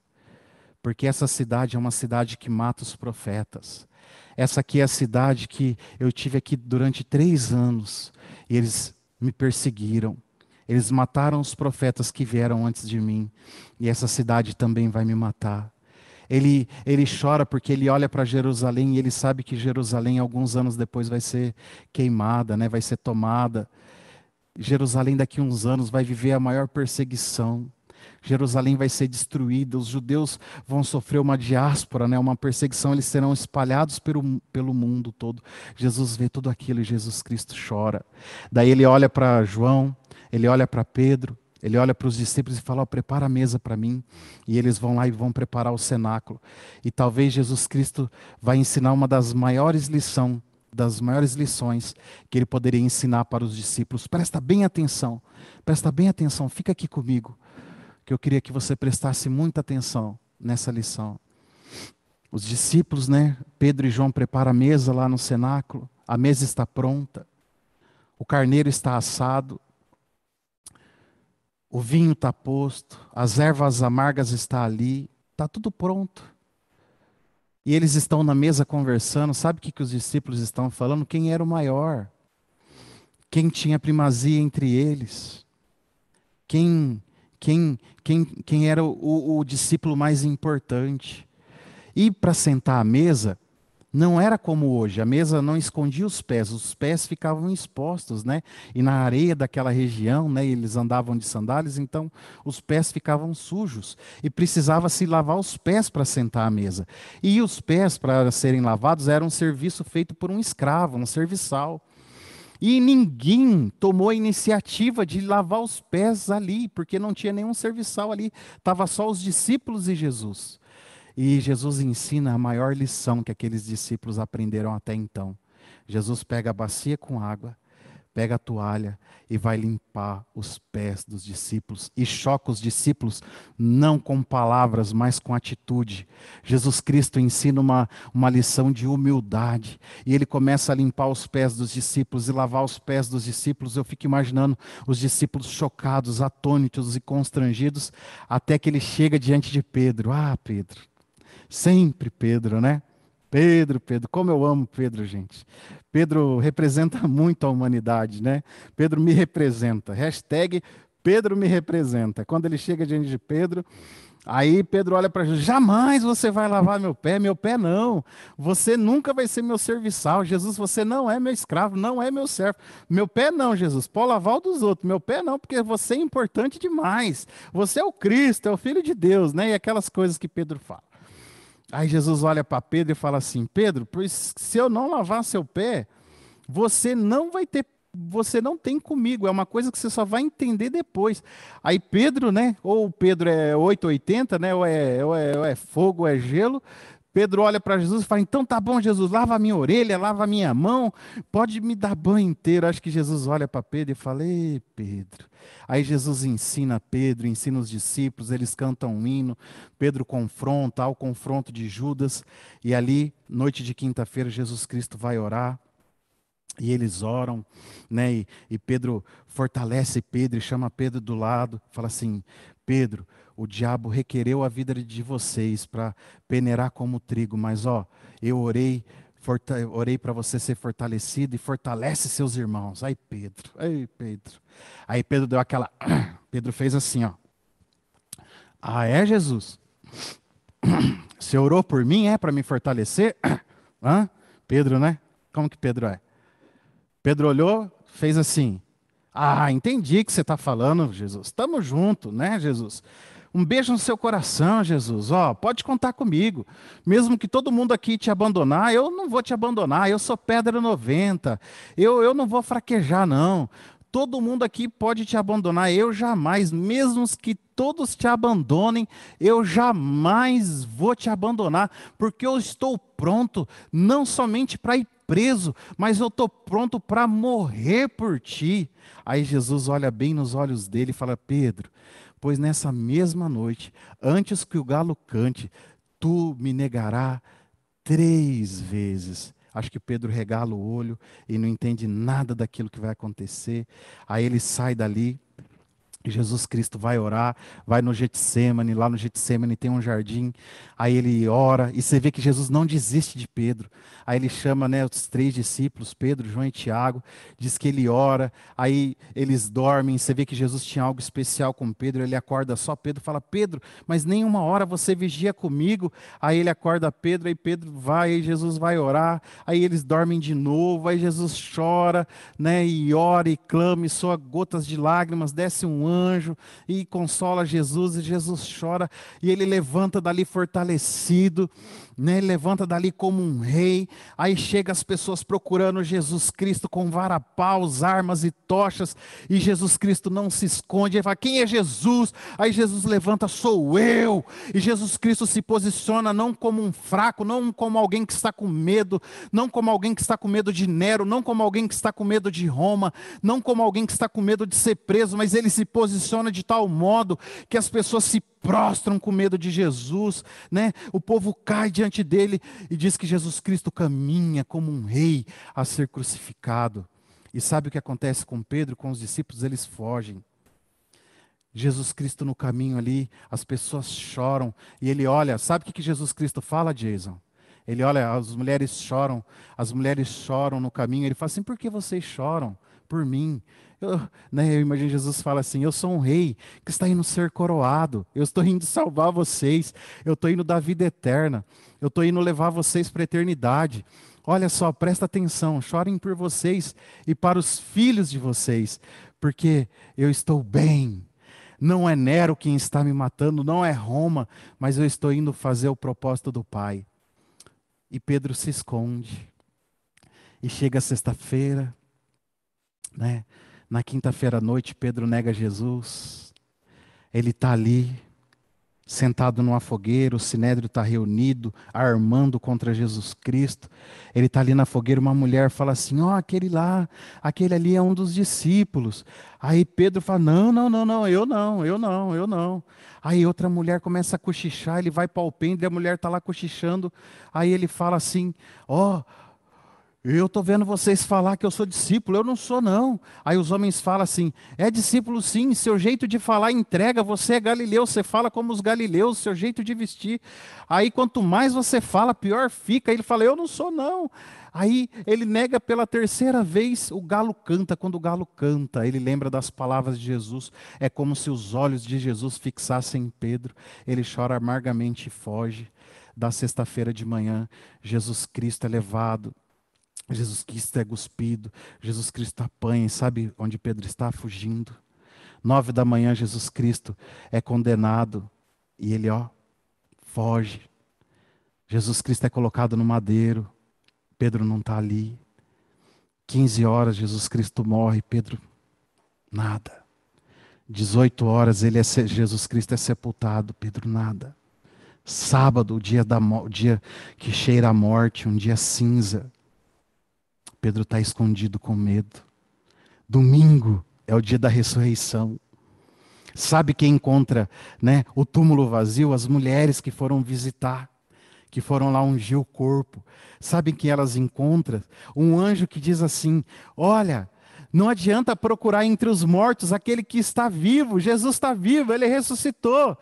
porque essa cidade é uma cidade que mata os profetas, essa aqui é a cidade que eu tive aqui durante 3 anos, e eles me perseguiram, eles mataram os profetas que vieram antes de mim, e essa cidade também vai me matar. Ele chora porque ele olha para Jerusalém e ele sabe que Jerusalém, alguns anos depois, vai ser queimada, né? Vai ser tomada. Jerusalém daqui a uns anos vai viver a maior perseguição. Jerusalém vai ser destruída, os judeus vão sofrer uma diáspora, né? Uma perseguição, eles serão espalhados pelo mundo todo. Jesus vê tudo aquilo e Jesus Cristo chora. Daí ele olha para João, ele olha para Pedro, ele olha para os discípulos e fala: prepara a mesa para mim. E eles vão lá e vão preparar o cenáculo. E talvez Jesus Cristo vai ensinar uma das maiores lições das maiores lições que ele poderia ensinar para os discípulos. Presta bem atenção, fica aqui comigo, que eu queria que você prestasse muita atenção nessa lição. Os discípulos, né? Pedro e João preparam a mesa lá no cenáculo, a mesa está pronta, o carneiro está assado, o vinho está posto, as ervas amargas estão ali, está tudo pronto. E eles estão na mesa conversando, sabe o que os discípulos estão falando? Quem era o maior? Quem tinha primazia entre eles? Quem era o discípulo mais importante? E para sentar à mesa, não era como hoje, a mesa não escondia os pés ficavam expostos, né? E na areia daquela região, né, eles andavam de sandálias, então os pés ficavam sujos. E precisava se lavar os pés para sentar à mesa. E os pés, para serem lavados, era um serviço feito por um escravo, um serviçal. E ninguém tomou a iniciativa de lavar os pés ali, porque não tinha nenhum serviçal ali, estava só os discípulos e Jesus. E Jesus ensina a maior lição que aqueles discípulos aprenderam até então. Jesus pega a bacia com água, pega a toalha e vai limpar os pés dos discípulos. E choca os discípulos, não com palavras, mas com atitude. Jesus Cristo ensina uma lição de humildade. E ele começa a limpar os pés dos discípulos e lavar os pés dos discípulos. Eu fico imaginando os discípulos chocados, atônitos e constrangidos, até que ele chega diante de Pedro. Ah, Pedro. Sempre Pedro, né? Pedro, como eu amo Pedro, gente. Pedro representa muito a humanidade, né? Pedro me representa. Hashtag Pedro me representa. Quando ele chega diante de Pedro, aí Pedro olha para Jesus, jamais você vai lavar meu pé não. Você nunca vai ser meu serviçal. Jesus, você não é meu escravo, não é meu servo. Meu pé não, Jesus, pode lavar o dos outros. Meu pé não, porque você é importante demais. Você é o Cristo, é o Filho de Deus, né? E aquelas coisas que Pedro fala. Aí Jesus olha para Pedro e fala assim, Pedro, se eu não lavar seu pé, você não tem comigo, é uma coisa que você só vai entender depois. Aí Pedro, né, ou Pedro é 880, né, ou é fogo, ou é gelo. Pedro olha para Jesus e fala, então tá bom, Jesus, lava a minha orelha, lava a minha mão, pode me dar banho inteiro. Acho que Jesus olha para Pedro e fala, ei, Pedro. Aí Jesus ensina Pedro, ensina os discípulos, eles cantam um hino, Pedro confronta, ao confronto de Judas, e ali, noite de quinta-feira, Jesus Cristo vai orar, e eles oram, né? E Pedro fortalece Pedro e chama Pedro do lado, fala assim, Pedro, o diabo requereu a vida de vocês para peneirar como trigo, mas eu orei para você ser fortalecido e fortalece seus irmãos. Aí Pedro. Aí Pedro deu aquela... Pedro fez assim, ó. Ah, é, Jesus? Você orou por mim, para me fortalecer? Hã? Pedro, né? Como que Pedro é? Pedro olhou, fez assim. Ah, entendi o que você está falando, Jesus. Estamos juntos, né, Jesus? Um beijo no seu coração, Jesus. Pode contar comigo. Mesmo que todo mundo aqui te abandonar, eu não vou te abandonar. Eu sou pedra 90. Eu não vou fraquejar, não. Todo mundo aqui pode te abandonar. Eu jamais. Mesmo que todos te abandonem, eu jamais vou te abandonar. Porque eu estou pronto, não somente para ir preso, mas eu estou pronto para morrer por ti. Aí Jesus olha bem nos olhos dele e fala, Pedro, pois nessa mesma noite, antes que o galo cante, tu me negarás 3 vezes. Acho que Pedro regala o olho e não entende nada daquilo que vai acontecer. Aí ele sai dali. Jesus Cristo vai orar, vai no Getsêmani, lá no Getsêmani tem um jardim, aí ele ora, e você vê que Jesus não desiste de Pedro. Aí ele chama, né, os 3 discípulos, Pedro, João e Tiago, diz que ele ora, aí eles dormem, você vê que Jesus tinha algo especial com Pedro, ele acorda só Pedro, fala, Pedro, mas nem uma hora você vigia comigo. Aí ele acorda Pedro, aí Pedro vai, aí Jesus vai orar, aí eles dormem de novo, aí Jesus chora, né, e ora e clama, e soa gotas de lágrimas, desce um anjo e consola Jesus, e Jesus chora, e ele levanta dali fortalecido, né? Ele levanta dali como um rei. Aí chega as pessoas procurando Jesus Cristo com vara-paus, armas e tochas, e Jesus Cristo não se esconde. Ele fala: quem é Jesus? Aí Jesus levanta: sou eu. E Jesus Cristo se posiciona não como um fraco, não como alguém que está com medo, não como alguém que está com medo de Nero, não como alguém que está com medo de Roma, não como alguém que está com medo de ser preso, mas ele se posiciona de tal modo que as pessoas se prostram com medo de Jesus, né? O povo cai diante dele e diz que Jesus Cristo caminha como um rei a ser crucificado. E sabe o que acontece com Pedro, com os discípulos? Eles fogem. Jesus Cristo no caminho ali, as pessoas choram, e ele olha, sabe o que Jesus Cristo fala, Jason? Ele olha, as mulheres choram no caminho, ele fala assim: por que vocês choram por mim? Eu imagino Jesus fala assim: eu sou um rei que está indo ser coroado, eu estou indo salvar vocês, eu estou indo dar vida eterna, eu estou indo levar vocês para a eternidade. Olha só, presta atenção, chorem por vocês e para os filhos de vocês, porque eu estou bem. Não é Nero quem está me matando, não é Roma, mas eu estou indo fazer o propósito do Pai. E Pedro se esconde. E chega a sexta-feira, né? Na quinta-feira à noite, Pedro nega Jesus. Ele está ali, sentado numa fogueira, o sinédrio está reunido, armando contra Jesus Cristo. Ele está ali na fogueira, uma mulher fala assim: ó, aquele ali é um dos discípulos. Aí Pedro fala: não, eu não. Aí outra mulher começa a cochichar, ele vai palpando e a mulher está lá cochichando. Aí ele fala assim: ó, eu estou vendo vocês falar que eu sou discípulo, eu não sou não. Aí os homens falam assim: é discípulo sim, seu jeito de falar entrega, você é galileu, você fala como os galileus, seu jeito de vestir. Aí quanto mais você fala, pior fica. Aí ele fala: eu não sou não. Aí ele nega pela terceira vez, o galo canta. Quando o galo canta, ele lembra das palavras de Jesus. É como se os olhos de Jesus fixassem em Pedro. Ele chora amargamente e foge. Da sexta-feira de manhã, Jesus Cristo é levado. Jesus Cristo é cuspido, Jesus Cristo apanha, e sabe onde Pedro está? Fugindo. 9 da manhã, Jesus Cristo é condenado, e ele foge. Jesus Cristo é colocado no madeiro, Pedro não está ali. 15 horas, Jesus Cristo morre, Pedro, nada. 18 horas, Jesus Cristo é sepultado, Pedro, nada. Sábado, o dia que cheira a morte, um dia cinza, Pedro está escondido com medo. Domingo é o dia da ressurreição. Sabe quem encontra, né, o túmulo vazio? As mulheres que foram visitar, que foram lá ungir o corpo. Sabem que elas encontram? Um anjo que diz assim: olha, não adianta procurar entre os mortos aquele que está vivo. Jesus está vivo, ele ressuscitou.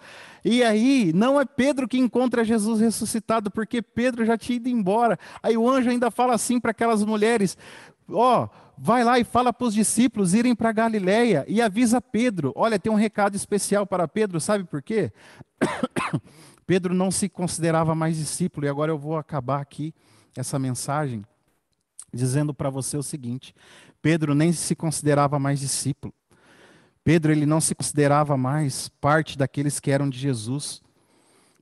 E aí, não é Pedro que encontra Jesus ressuscitado, porque Pedro já tinha ido embora. Aí o anjo ainda fala assim para aquelas mulheres: vai lá e fala para os discípulos irem para Galileia e avisa Pedro. Olha, tem um recado especial para Pedro, sabe por quê? Pedro não se considerava mais discípulo, e agora eu vou acabar aqui essa mensagem dizendo para você o seguinte: Pedro nem se considerava mais discípulo. Pedro, ele não se considerava mais parte daqueles que eram de Jesus.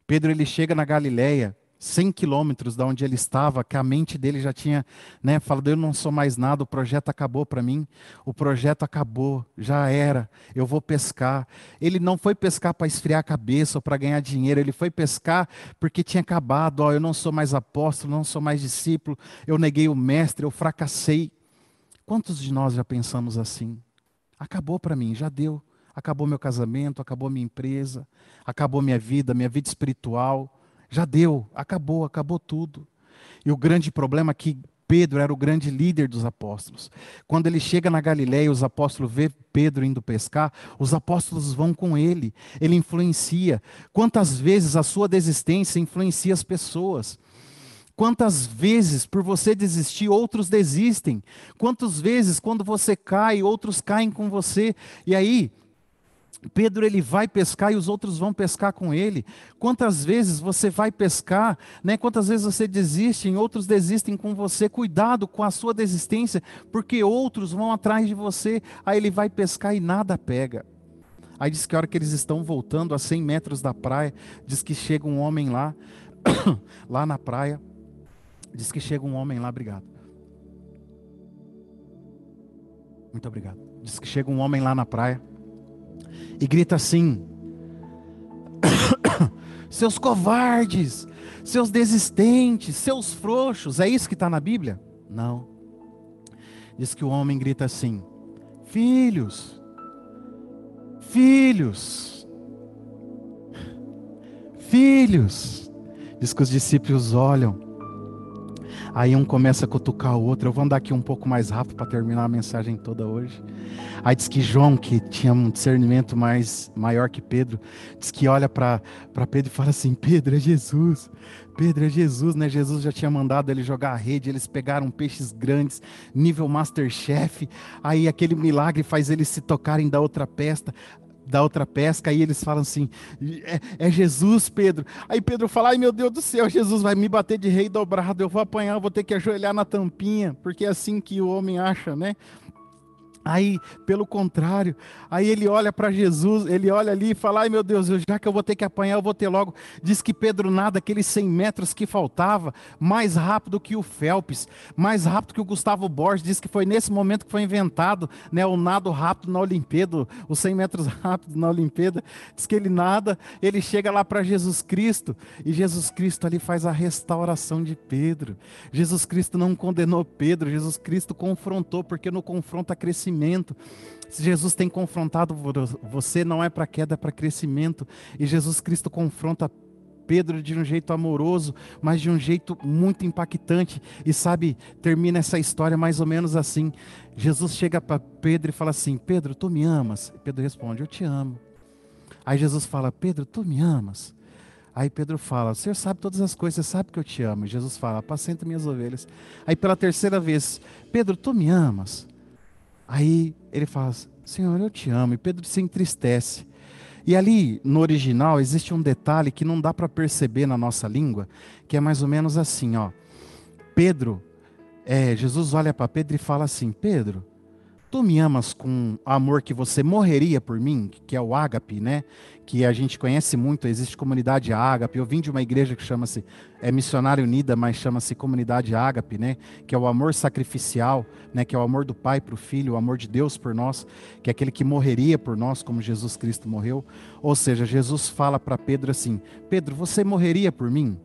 Pedro, ele chega na Galileia, 100 quilômetros da onde ele estava, que a mente dele já tinha, né, falado: eu não sou mais nada, o projeto acabou para mim, o projeto acabou, já era, eu vou pescar. Ele não foi pescar para esfriar a cabeça ou para ganhar dinheiro, ele foi pescar porque tinha acabado. Eu não sou mais apóstolo, não sou mais discípulo, eu neguei o mestre, eu fracassei. Quantos de nós já pensamos assim? Acabou para mim, já deu. Acabou meu casamento, acabou minha empresa, acabou minha vida espiritual. Já deu, acabou tudo. E o grande problema é que Pedro era o grande líder dos apóstolos. Quando ele chega na Galileia, os apóstolos vê Pedro indo pescar, os apóstolos vão com ele. Ele influencia. Quantas vezes a sua desistência influencia as pessoas? Quantas vezes, por você desistir, outros desistem? Quantas vezes, quando você cai, outros caem com você? E aí, Pedro, ele vai pescar e os outros vão pescar com ele. Quantas vezes você vai pescar, né? Quantas vezes você desiste e outros desistem com você? Cuidado com a sua desistência, porque outros vão atrás de você. Aí ele vai pescar e nada pega. Aí diz que a hora que eles estão voltando a 100 metros da praia, diz que chega um homem lá, lá na praia, diz que chega um homem lá, obrigado. Muito obrigado. Diz que chega um homem lá na praia e grita assim: seus covardes, seus desistentes, seus frouxos. É isso que está na Bíblia? Não. Diz que o homem grita assim: filhos, filhos, filhos. Diz que os discípulos olham. Aí um começa a cutucar o outro. Eu vou andar aqui um pouco mais rápido para terminar a mensagem toda hoje. Aí diz que João, que tinha um discernimento maior que Pedro, diz que olha para Pedro e fala assim: Pedro, é Jesus. Pedro, é Jesus, né? Jesus já tinha mandado ele jogar a rede, eles pegaram peixes grandes, nível Masterchef. Aí aquele milagre faz eles se tocarem da outra pesca, aí eles falam assim: é Jesus, Pedro. Aí Pedro fala: ai meu Deus do céu, Jesus vai me bater de rei dobrado, eu vou apanhar, eu vou ter que ajoelhar na tampinha, porque é assim que o homem acha, né? Aí, pelo contrário, aí ele olha para Jesus, ele olha ali e fala: ai meu Deus, já que eu vou ter que apanhar, eu vou ter logo. Diz que Pedro nada aqueles 100 metros que faltava, mais rápido que o Phelps, mais rápido que o Gustavo Borges. Diz que foi nesse momento que foi inventado, né, o nado rápido na Olimpíada, os 100 metros rápidos na Olimpíada. Diz que ele nada, ele chega lá para Jesus Cristo, e Jesus Cristo ali faz a restauração de Pedro. Jesus Cristo não condenou Pedro, Jesus Cristo confrontou, porque no confronto há crescimento. Se Jesus tem confrontado você, não é para queda, é para crescimento. E Jesus Cristo confronta Pedro de um jeito amoroso, mas de um jeito muito impactante. E sabe, termina essa história mais ou menos assim: Jesus chega para Pedro e fala assim: Pedro, tu me amas? E Pedro responde: eu te amo. Aí Jesus fala: Pedro, tu me amas? Aí Pedro fala: o Senhor sabe todas as coisas, você sabe que eu te amo. E Jesus fala: apacenta minhas ovelhas. Aí pela terceira vez: Pedro, tu me amas? Aí ele fala: Senhor, eu te amo. E Pedro se entristece. E ali no original existe um detalhe que não dá para perceber na nossa língua, que é mais ou menos assim, ó. Jesus olha para Pedro e fala assim: Pedro, tu me amas com amor que você morreria por mim? Que é o ágape, né? Que a gente conhece muito, existe comunidade ágape. Eu vim de uma igreja que chama-se, Missionária Unida, mas chama-se comunidade ágape, né? Que é o amor sacrificial, né? Que é o amor do Pai para o Filho, o amor de Deus por nós, que é aquele que morreria por nós, como Jesus Cristo morreu. Ou seja, Jesus fala para Pedro assim: Pedro, você morreria por mim?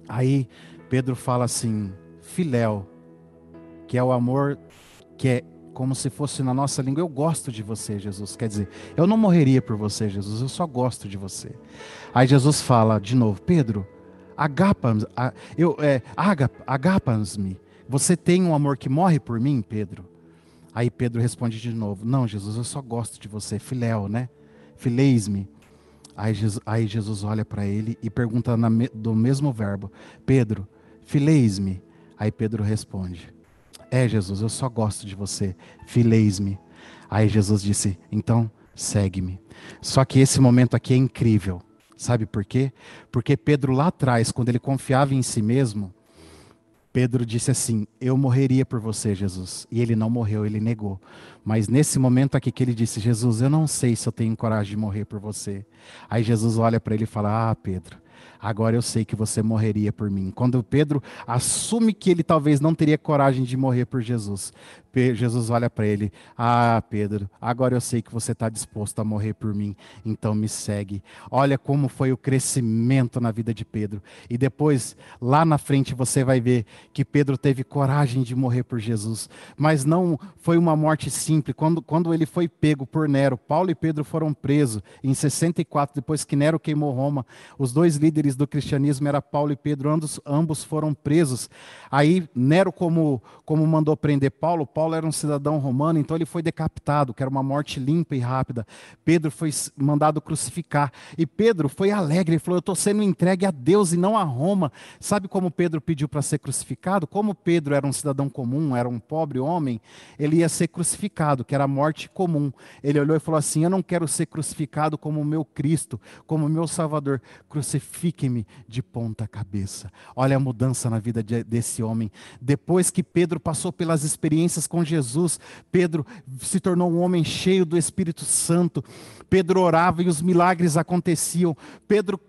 Aí Pedro fala assim: filéu, que é o amor que é como se fosse na nossa língua: eu gosto de você, Jesus. Quer dizer, eu não morreria por você, Jesus, eu só gosto de você. Aí Jesus fala de novo: Pedro, agapans-me. Você tem um amor que morre por mim, Pedro? Aí Pedro responde de novo: não, Jesus, eu só gosto de você. Filéu, né? Fileis-me. Aí Jesus olha para ele e pergunta do mesmo verbo: Pedro, fileis-me. Aí Pedro responde: Jesus, eu só gosto de você, fileis-me. Aí Jesus disse: então segue-me. Só que esse momento aqui é incrível. Sabe por quê? Porque Pedro lá atrás, quando ele confiava em si mesmo, Pedro disse assim: eu morreria por você, Jesus. E ele não morreu, ele negou. Mas nesse momento aqui que ele disse: Jesus, eu não sei se eu tenho coragem de morrer por você. Aí Jesus olha para ele e fala: ah, Pedro, agora eu sei que você morreria por mim. Quando Pedro assume que ele talvez não teria coragem de morrer por Jesus, Jesus olha para ele: ah, Pedro, agora eu sei que você está disposto a morrer por mim, então me segue. Olha como foi o crescimento na vida de Pedro. E depois, lá na frente, você vai ver que Pedro teve coragem de morrer por Jesus. Mas não foi uma morte simples. Quando ele foi pego por Nero, Paulo e Pedro foram presos em 64, depois que Nero queimou Roma. Os dois líderes do cristianismo eram Paulo e Pedro, ambos foram presos. Aí Nero, como mandou prender Paulo era um cidadão romano, então ele foi decapitado, que era uma morte limpa e rápida. Pedro foi mandado crucificar. E Pedro foi alegre, ele falou: eu estou sendo entregue a Deus e não a Roma. Sabe como Pedro pediu para ser crucificado? Como Pedro era um cidadão comum, era um pobre homem, ele ia ser crucificado, que era a morte comum. Ele olhou e falou assim: eu não quero ser crucificado como o meu Cristo, como o meu Salvador. edifiquem-me de ponta cabeça. Olha a mudança na vida desse homem. Depois que Pedro passou pelas experiências com Jesus, Pedro se tornou um homem cheio do Espírito Santo. Pedro orava e os milagres aconteciam. Pedro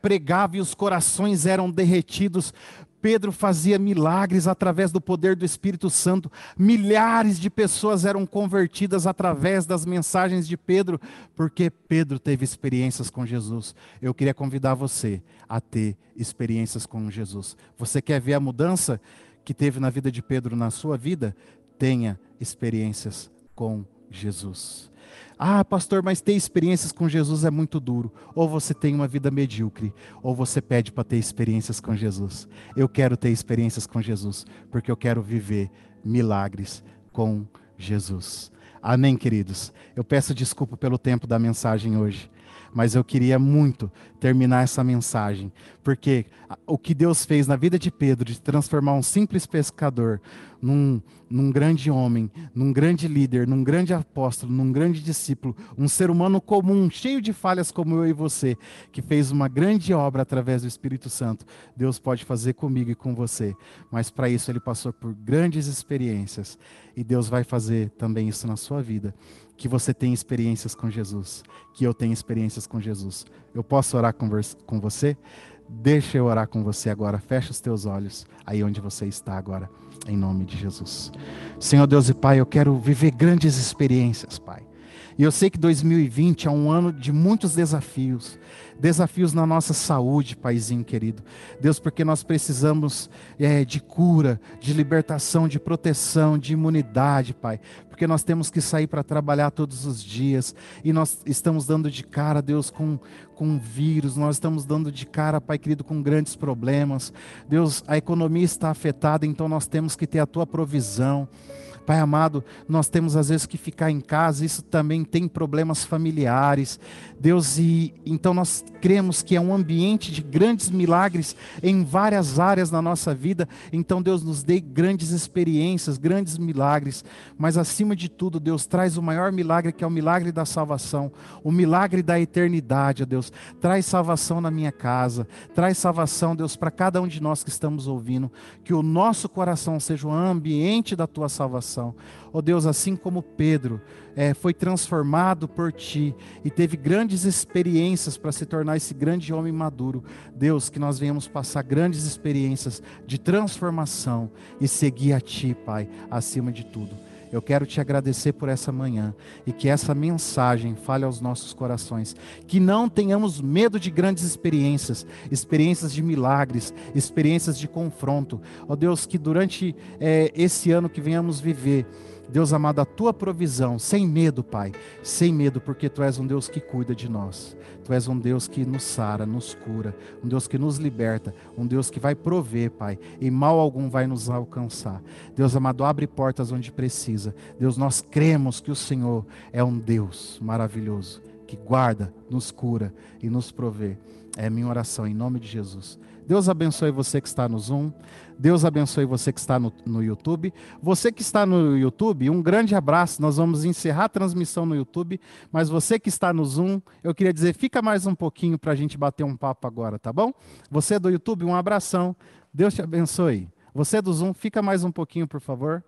pregava e os corações eram derretidos. Pedro fazia milagres através do poder do Espírito Santo. Milhares de pessoas eram convertidas através das mensagens de Pedro, porque Pedro teve experiências com Jesus. Eu queria convidar você a ter experiências com Jesus. Você quer ver a mudança que teve na vida de Pedro na sua vida? Tenha experiências com Jesus. Ah, pastor, mas ter experiências com Jesus é muito duro. Ou você tem uma vida medíocre, ou você pede para ter experiências com Jesus. Eu quero ter experiências com Jesus, porque eu quero viver milagres com Jesus. Amém, queridos? Eu peço desculpa pelo tempo da mensagem hoje, mas eu queria muito terminar essa mensagem, porque o que Deus fez na vida de Pedro, de transformar um simples pescador num grande homem, num grande líder, num grande apóstolo, num grande discípulo, um ser humano comum, cheio de falhas como eu e você, que fez uma grande obra através do Espírito Santo, Deus pode fazer comigo e com você, mas para isso Ele passou por grandes experiências, e Deus vai fazer também isso na sua vida, que você tenha experiências com Jesus, que eu tenha experiências com Jesus. Eu posso orar com você? Deixa eu orar com você agora. Fecha os teus olhos aí onde você está agora, em nome de Jesus. Senhor Deus e Pai, eu quero viver grandes experiências, Pai. E eu sei que 2020 é um ano de muitos desafios. Desafios na nossa saúde, Paizinho querido. Deus, porque nós precisamos de cura, de libertação, de proteção, de imunidade, Pai. Porque nós temos que sair para trabalhar todos os dias. E nós estamos dando de cara, Deus, com vírus. Nós estamos dando de cara, Pai querido, com grandes problemas. Deus, a economia está afetada, então nós temos que ter a Tua provisão. Pai amado, nós temos às vezes que ficar em casa, isso também tem problemas familiares, Deus, e então nós cremos que é um ambiente de grandes milagres em várias áreas na nossa vida, então Deus nos dê grandes experiências, grandes milagres, mas acima de tudo, Deus, traz o maior milagre, que é o milagre da salvação, o milagre da eternidade, ó Deus, traz salvação na minha casa, traz salvação, Deus, para cada um de nós que estamos ouvindo, que o nosso coração seja o ambiente da Tua salvação. Ó Deus, assim como Pedro foi transformado por Ti e teve grandes experiências para se tornar esse grande homem maduro, Deus, que nós venhamos passar grandes experiências de transformação e seguir a Ti, Pai, acima de tudo. Eu quero Te agradecer por essa manhã e que essa mensagem fale aos nossos corações, que não tenhamos medo de grandes experiências, experiências de milagres, experiências de confronto. Ó Deus, que durante esse ano que venhamos viver, Deus amado, a Tua provisão, sem medo, Pai, sem medo, porque Tu és um Deus que cuida de nós, Tu és um Deus que nos sara, nos cura, um Deus que nos liberta, um Deus que vai prover, Pai, e mal algum vai nos alcançar. Deus amado, abre portas onde precisa. Deus, nós cremos que o Senhor é um Deus maravilhoso, que guarda, nos cura e nos provê. É a minha oração, em nome de Jesus. Deus abençoe você que está no Zoom. Deus abençoe você que está no YouTube. Você que está no YouTube, um grande abraço. Nós vamos encerrar a transmissão no YouTube. Mas você que está no Zoom, eu queria dizer, fica mais um pouquinho para a gente bater um papo agora, tá bom? Você do YouTube, um abração. Deus te abençoe. Você do Zoom, fica mais um pouquinho, por favor.